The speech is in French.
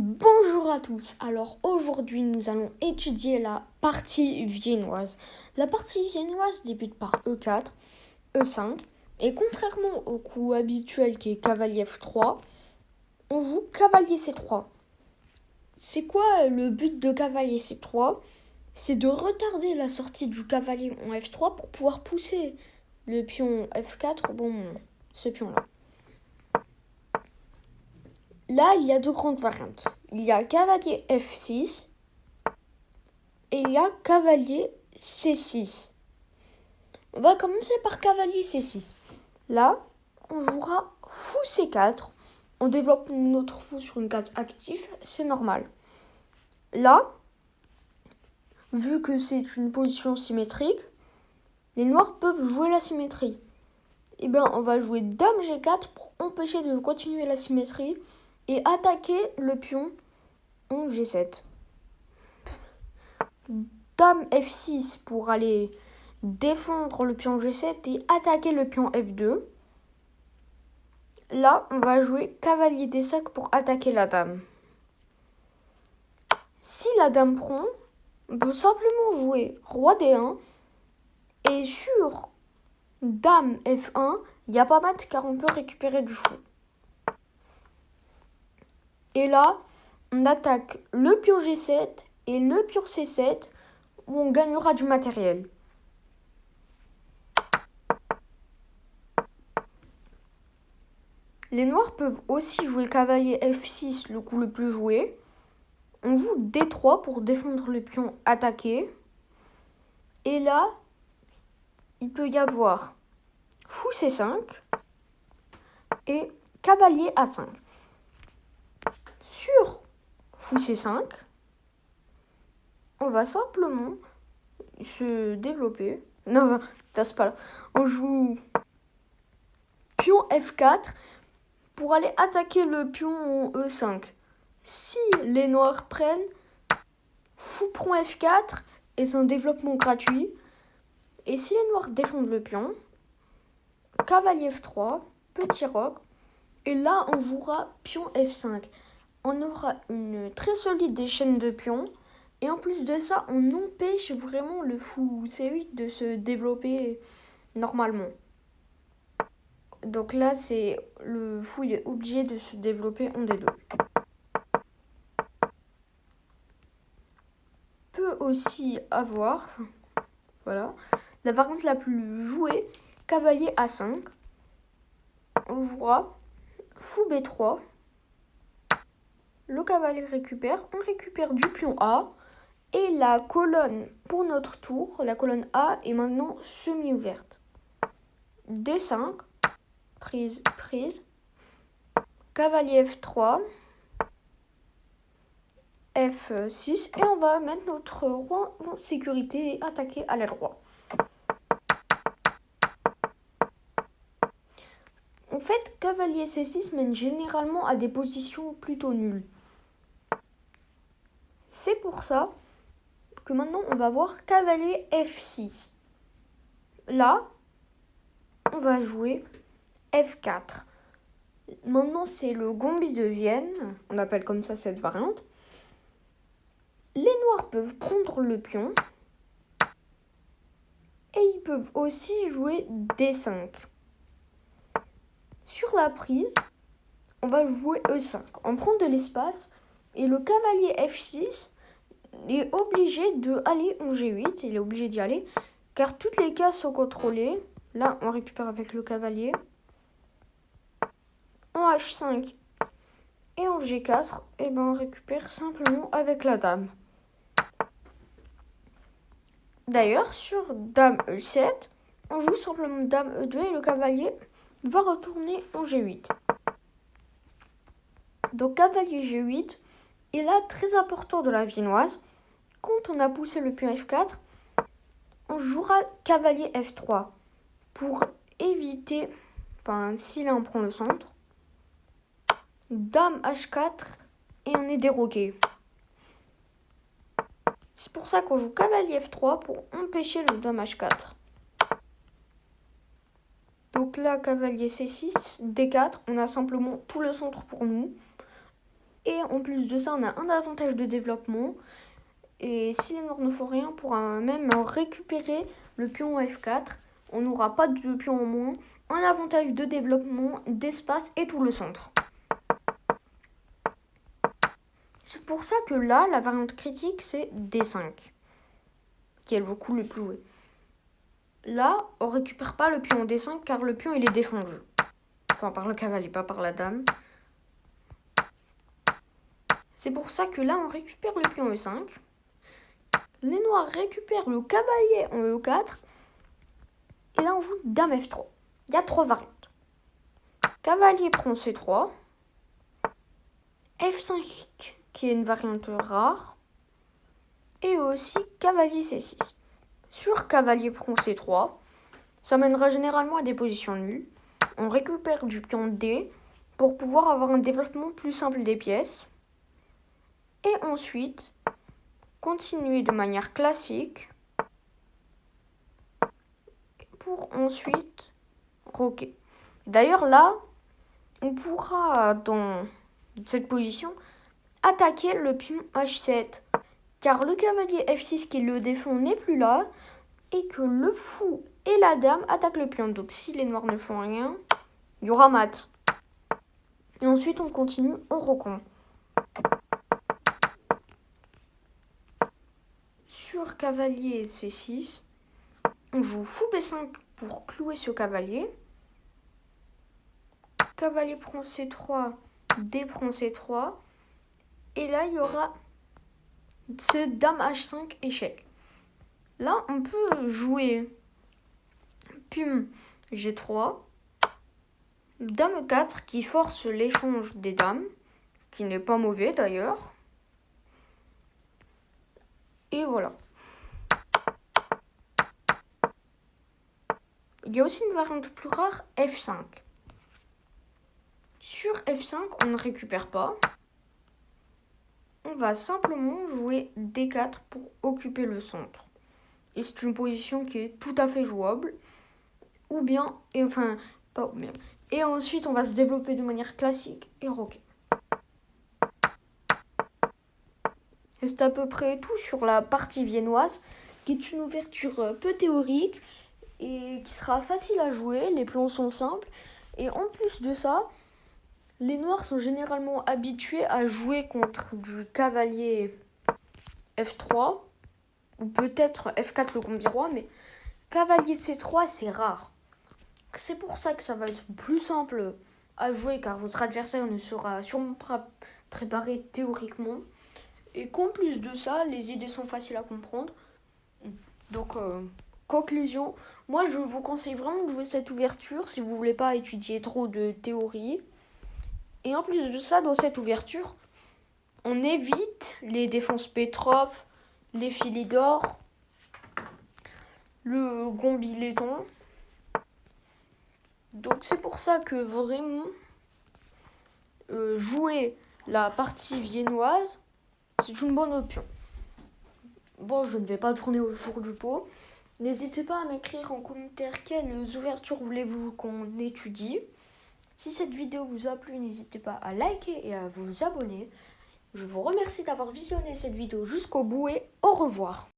Bonjour à tous, alors aujourd'hui nous allons étudier la partie viennoise. La partie viennoise débute par E4, E5 et contrairement au coup habituel qui est cavalier F3, on joue cavalier C3. C'est quoi le but de cavalier C3? C'est de retarder la sortie du cavalier en F3 pour pouvoir pousser le pion F4, ce pion-là. Là, il y a deux grandes variantes. Il y a cavalier F6 et il y a cavalier C6. On va commencer par cavalier C6. Là, on jouera fou C4. On développe notre fou sur une case active, c'est normal. Là, vu que c'est une position symétrique, les noirs peuvent jouer la symétrie. Eh bien, on va jouer dame G4 pour empêcher de continuer la symétrie et attaquer le pion en G7. Dame F6 pour aller défendre le pion G7 et attaquer le pion F2. Là, on va jouer cavalier D5 pour attaquer la dame. Si la dame prend, on peut simplement jouer roi D1 et sur dame F1, il n'y a pas mat car on peut récupérer du fou. Et là, on attaque le pion G7 et le pion C7 où on gagnera du matériel. Les noirs peuvent aussi jouer cavalier F6, le coup le plus joué. On joue D3 pour défendre le pion attaqué. Et là, il peut y avoir fou C5 et cavalier A5. Sur fou C5, on va simplement se développer. Non, c'est pas là. On joue pion F4 pour aller attaquer le pion E5. Si les noirs prennent, fou prend F4 et c'est un développement gratuit. Et si les noirs défendent le pion, cavalier F3, petit roc, et là on jouera pion F5. On aura une très solide chaîne de pions. Et en plus de ça, on empêche vraiment le fou C8 de se développer normalement. Donc là, le fou il est obligé de se développer en D2. Peut aussi avoir, voilà, la variante la plus jouée, cavalier A5. On jouera fou B3. Le cavalier récupère. On récupère du pion A. Et la colonne pour notre tour, la colonne A est maintenant semi-ouverte. D5, prise, prise. Cavalier F3. F6. Et on va mettre notre roi en sécurité et attaquer à l'aile roi. En fait, cavalier C6 mène généralement à des positions plutôt nulles. C'est pour ça que maintenant on va voir cavalier F6. Là, on va jouer F4. Maintenant, c'est le gambit de Vienne. On appelle comme ça cette variante. Les noirs peuvent prendre le pion. Et ils peuvent aussi jouer D5. Sur la prise, on va jouer E5. On prend de l'espace. Et le cavalier F6 est obligé d'aller en G8. Il est obligé d'y aller. Car toutes les cases sont contrôlées. Là, on récupère avec le cavalier. En H5 et en G4, et ben on récupère simplement avec la dame. D'ailleurs, sur dame E7, on joue simplement dame E2 et le cavalier va retourner en G8. Donc cavalier G8 est là très important de la viennoise. Quand on a poussé le pion F4, on jouera cavalier F3 pour éviter, si là on prend le centre, dame H4 et on est déroqué. C'est pour ça qu'on joue cavalier F3 pour empêcher le dame H4. Donc là, cavalier C6, D4, on a simplement tout le centre pour nous. Et en plus de ça, on a un avantage de développement. Et si les noirs ne font rien, on pourra même récupérer le pion F4. On n'aura pas de pion en moins. Un avantage de développement, d'espace et tout le centre. C'est pour ça que là, la variante critique, c'est D5. Qui est le coup le plus joué. Là, on récupère pas le pion D5 car le pion il est défendu. Enfin, par le cavalier, pas par la dame. C'est pour ça que là, on récupère le pion E5. Les noirs récupèrent le cavalier en E4. Et là, on joue dame F3. Il y a 3 variantes. Cavalier prend C3. F5, qui est une variante rare. Et aussi cavalier C6. Sur cavalier prend C3, ça mènera généralement à des positions nulles. On récupère du pion D pour pouvoir avoir un développement plus simple des pièces. Et ensuite, continuer de manière classique pour ensuite roquer. D'ailleurs là, on pourra dans cette position attaquer le pion H7 car le cavalier F6 qui le défend n'est plus là et que le fou et la dame attaquent le pion. Donc si les noirs ne font rien, il y aura mat. Et ensuite on continue en roquant. Sur cavalier C6, on joue fou B5 pour clouer ce cavalier. Cavalier prend C3, D prend C3. Et là, il y aura ce dame H5 échec. Là, on peut jouer pion G3, dame 4 qui force l'échange des dames, qui n'est pas mauvais d'ailleurs. Et voilà. Il y a aussi une variante plus rare, F5. Sur F5, on ne récupère pas. On va simplement jouer D4 pour occuper le centre. Et c'est une position qui est tout à fait jouable. Ou bien, et enfin, pas ou bien. Et ensuite, on va se développer de manière classique et roquer. Et c'est à peu près tout sur la partie viennoise, qui est une ouverture peu théorique et qui sera facile à jouer. Les plans sont simples. Et en plus de ça, les noirs sont généralement habitués à jouer contre du cavalier F3, ou peut-être F4 le combi roi, mais cavalier C3 c'est rare. C'est pour ça que ça va être plus simple à jouer car votre adversaire ne sera sûrement pas préparé théoriquement. Et qu'en plus de ça, les idées sont faciles à comprendre. Donc, conclusion, moi je vous conseille vraiment de jouer cette ouverture si vous voulez pas étudier trop de théorie. Et en plus de ça, dans cette ouverture, on évite les défenses Petrov, les filets d'or, le gombi-laiton. Donc c'est pour ça que vraiment jouer la partie viennoise, c'est une bonne option. Bon, je ne vais pas tourner au jour du pot. N'hésitez pas à m'écrire en commentaire quelles ouvertures voulez-vous qu'on étudie. Si cette vidéo vous a plu, n'hésitez pas à liker et à vous abonner. Je vous remercie d'avoir visionné cette vidéo jusqu'au bout et au revoir.